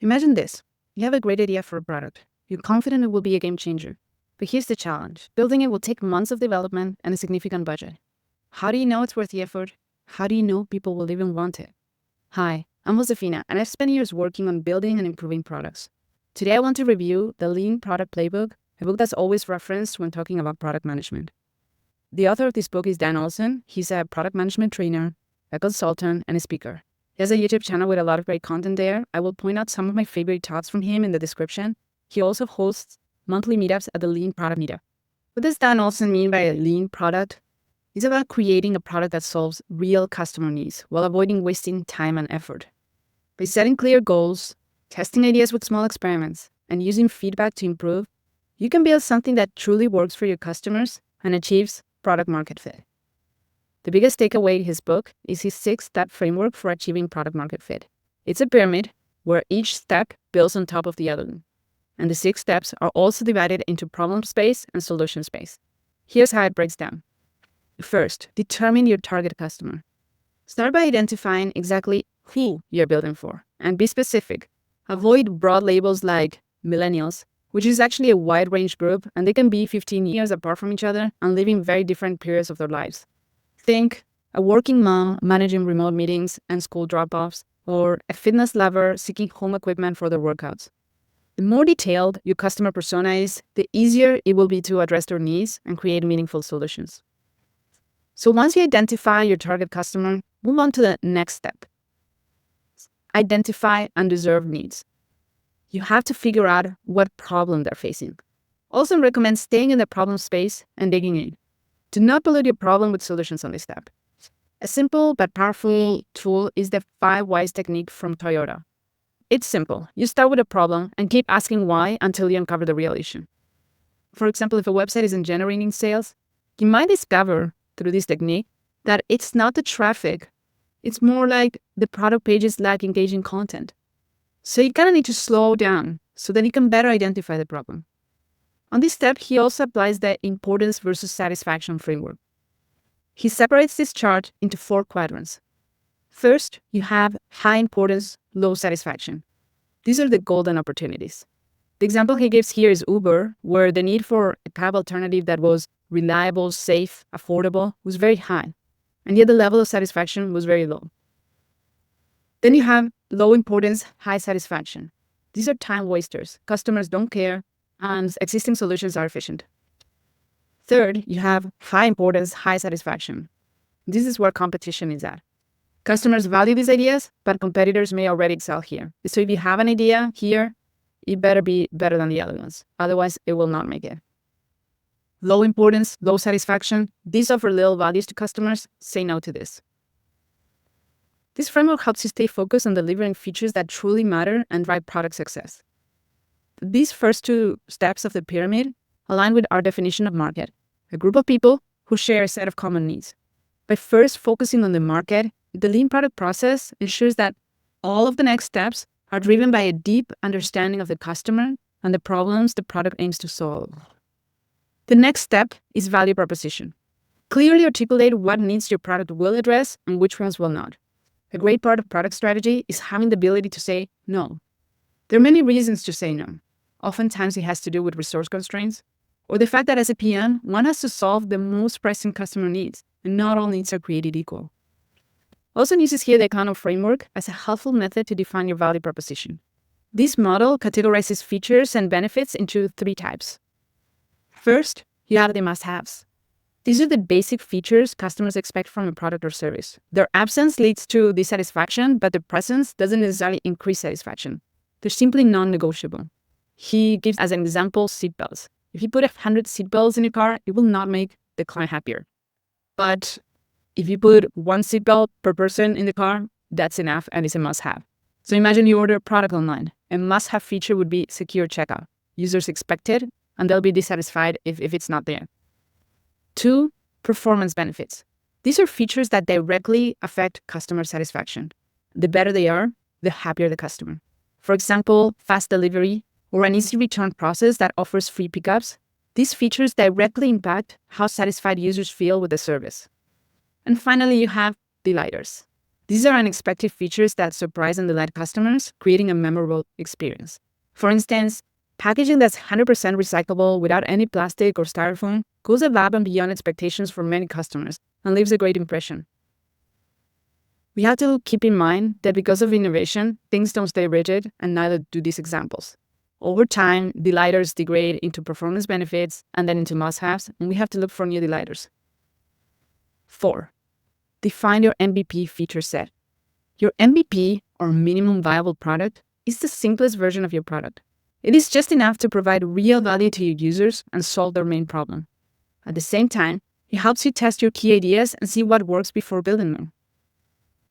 Imagine this. You have a great idea for a product. You're confident it will be a game changer. But here's the challenge. Building it will take months of development and a significant budget. How do you know it's worth the effort? How do you know people will even want it? Hi, I'm Josefina, and I've spent years working on building and improving products. Today, I want to review the Lean Product Playbook, a book that's always referenced when talking about product management. The author of this book is Dan Olsen. He's a product management trainer, a consultant, and a speaker. He has a YouTube channel with a lot of great content there. I will point out some of my favorite talks from him in the description. He also hosts monthly meetups at the Lean Product Meetup. What does Dan Olsen mean by a lean product? It's about creating a product that solves real customer needs while avoiding wasting time and effort. By setting clear goals, testing ideas with small experiments, and using feedback to improve, you can build something that truly works for your customers and achieves product market fit. The biggest takeaway in his book is his 6-step framework for achieving product market fit. It's a pyramid where each step builds on top of the other. And the 6 steps are also divided into problem space and solution space. Here's how it breaks down. First, determine your target customer. Start by identifying exactly who you're building for, and be specific. Avoid broad labels like millennials, which is actually a wide range group, and they can be 15 years apart from each other and living very different periods of their lives. Think a working mom managing remote meetings and school drop-offs, or a fitness lover seeking home equipment for their workouts. The more detailed your customer persona is, the easier it will be to address their needs and create meaningful solutions. So once you identify your target customer, move on to the next step. Identify undeserved needs. You have to figure out what problem they're facing. Also recommend staying in the problem space and digging in. Do not pollute your problem with solutions on this step. A simple but powerful tool is the 5 whys technique from Toyota. It's simple. You start with a problem and keep asking why until you uncover the real issue. For example, if a website isn't generating sales, you might discover through this technique that it's not the traffic. It's more like the product pages lack engaging content. So you kind of need to slow down so that you can better identify the problem. On this step, he also applies the importance versus satisfaction framework. He separates this chart into 4 quadrants. First, you have high importance, low satisfaction. These are the golden opportunities. The example he gives here is Uber, where the need for a cab alternative that was reliable, safe, affordable was very high, and yet the level of satisfaction was very low. Then you have low importance, high satisfaction. These are time wasters. Customers don't care, and existing solutions are efficient. Third, you have high importance, high satisfaction. This is where competition is at. Customers value these ideas, but competitors may already excel here. So if you have an idea here, it better be better than the other ones. Otherwise, it will not make it. Low importance, low satisfaction. These offer little values to customers. Say no to this. This framework helps you stay focused on delivering features that truly matter and drive product success. These first 2 steps of the pyramid align with our definition of market, a group of people who share a set of common needs. By first focusing on the market, the lean product process ensures that all of the next steps are driven by a deep understanding of the customer and the problems the product aims to solve. The next step is value proposition. Clearly articulate what needs your product will address and which ones will not. A great part of product strategy is having the ability to say no. There are many reasons to say no. Oftentimes it has to do with resource constraints, or the fact that as a PM, one has to solve the most pressing customer needs, and not all needs are created equal. Olsen uses here the Kano framework as a helpful method to define your value proposition. This model categorizes features and benefits into 3 types. First, you have the must-haves. These are the basic features customers expect from a product or service. Their absence leads to dissatisfaction, but their presence doesn't necessarily increase satisfaction. They're simply non-negotiable. He gives as an example seatbelts. If you put 100 seatbelts in your car, it will not make the client happier. But if you put 1 seatbelt per person in the car, that's enough and it's a must-have. So imagine you order a product online. A must-have feature would be secure checkout. Users expect it, and they'll be dissatisfied if it's not there. 2, performance benefits. These are features that directly affect customer satisfaction. The better they are, the happier the customer. For example, fast delivery or an easy return process that offers free pickups. These features directly impact how satisfied users feel with the service. And finally, you have delighters. These are unexpected features that surprise and delight customers, creating a memorable experience. For instance, packaging that's 100% recyclable without any plastic or styrofoam goes above and beyond expectations for many customers and leaves a great impression. We have to keep in mind that because of innovation, things don't stay rigid, and neither do these examples. Over time, delighters degrade into performance benefits and then into must-haves, and we have to look for new delighters. 4. Define your MVP feature set. Your MVP, or minimum viable product, is the simplest version of your product. It is just enough to provide real value to your users and solve their main problem. At the same time, it helps you test your key ideas and see what works before building them.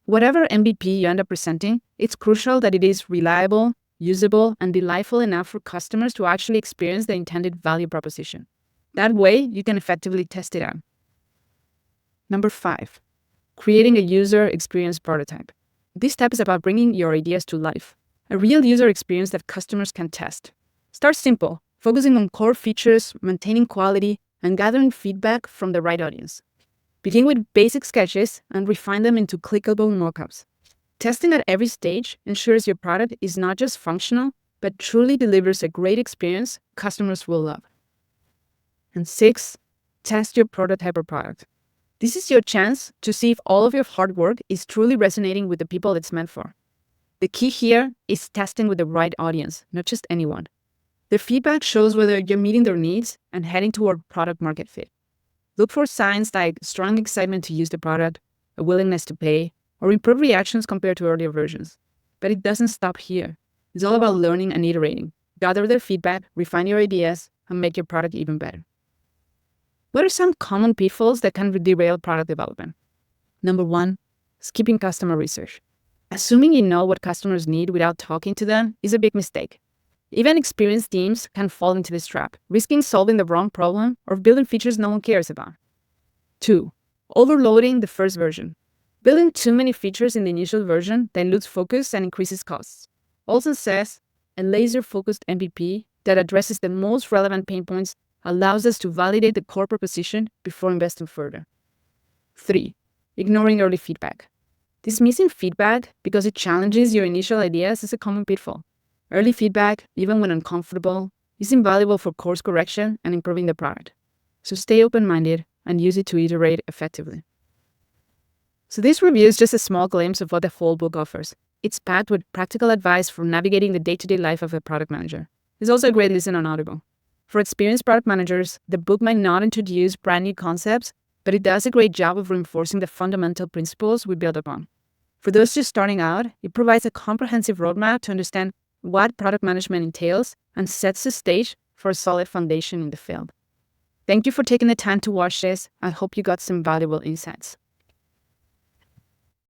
Whatever MVP you end up presenting, it's crucial that it is reliable, usable, and delightful enough for customers to actually experience the intended value proposition. That way, you can effectively test it out. Number 5, creating a user experience prototype. This step is about bringing your ideas to life, a real user experience that customers can test. Start simple, focusing on core features, maintaining quality, and gathering feedback from the right audience. Begin with basic sketches and refine them into clickable mockups. Testing at every stage ensures your product is not just functional, but truly delivers a great experience customers will love. And 6, test your prototype or product. This is your chance to see if all of your hard work is truly resonating with the people it's meant for. The key here is testing with the right audience, not just anyone. Their feedback shows whether you're meeting their needs and heading toward product market fit. Look for signs like strong excitement to use the product, a willingness to pay, or improved reactions compared to earlier versions. But it doesn't stop here. It's all about learning and iterating. Gather their feedback, refine your ideas, and make your product even better. What are some common pitfalls that can derail product development? Number 1, skipping customer research. Assuming you know what customers need without talking to them is a big mistake. Even experienced teams can fall into this trap, risking solving the wrong problem or building features no one cares about. 2, overloading the first version. Building too many features in the initial version dilutes focus and increases costs. Olsen says, a laser-focused MVP that addresses the most relevant pain points allows us to validate the core proposition before investing further. 3, ignoring early feedback. Dismissing feedback because it challenges your initial ideas is a common pitfall. Early feedback, even when uncomfortable, is invaluable for course correction and improving the product. So stay open-minded and use it to iterate effectively. So this review is just a small glimpse of what the whole book offers. It's packed with practical advice for navigating the day-to-day life of a product manager. It's also a great listen on Audible. For experienced product managers, the book might not introduce brand new concepts, but it does a great job of reinforcing the fundamental principles we build upon. For those just starting out, it provides a comprehensive roadmap to understand what product management entails and sets the stage for a solid foundation in the field. Thank you for taking the time to watch this. I hope you got some valuable insights.